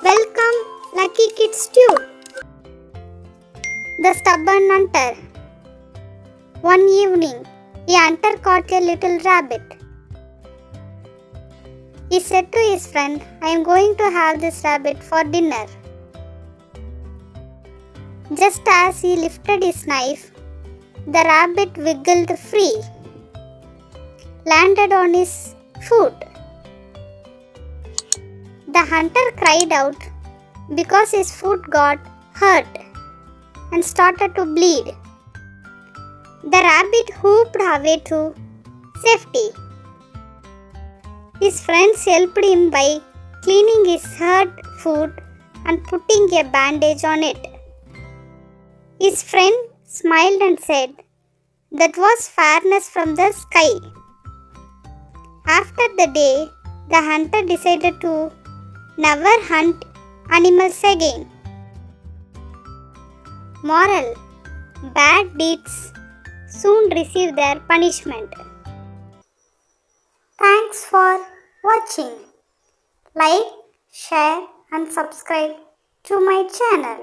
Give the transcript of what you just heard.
Welcome, lucky kids too. The stubborn hunter. One evening, a hunter caught a little rabbit. He said to his friend, "I am going to have this rabbit for dinner." Just as he lifted his knife, the rabbit wiggled free, landed on his foot. The hunter cried out because his foot got hurt and started to bleed. The rabbit whooped away to safety. His friends helped him by cleaning his hurt foot and putting a bandage on it. His friend smiled and said, "That was fairness from the sky." After the day, the hunter decided to never hunt animals again. Moral: bad deeds soon receive their punishment. Thanks for watching. Like, share and subscribe to my channel.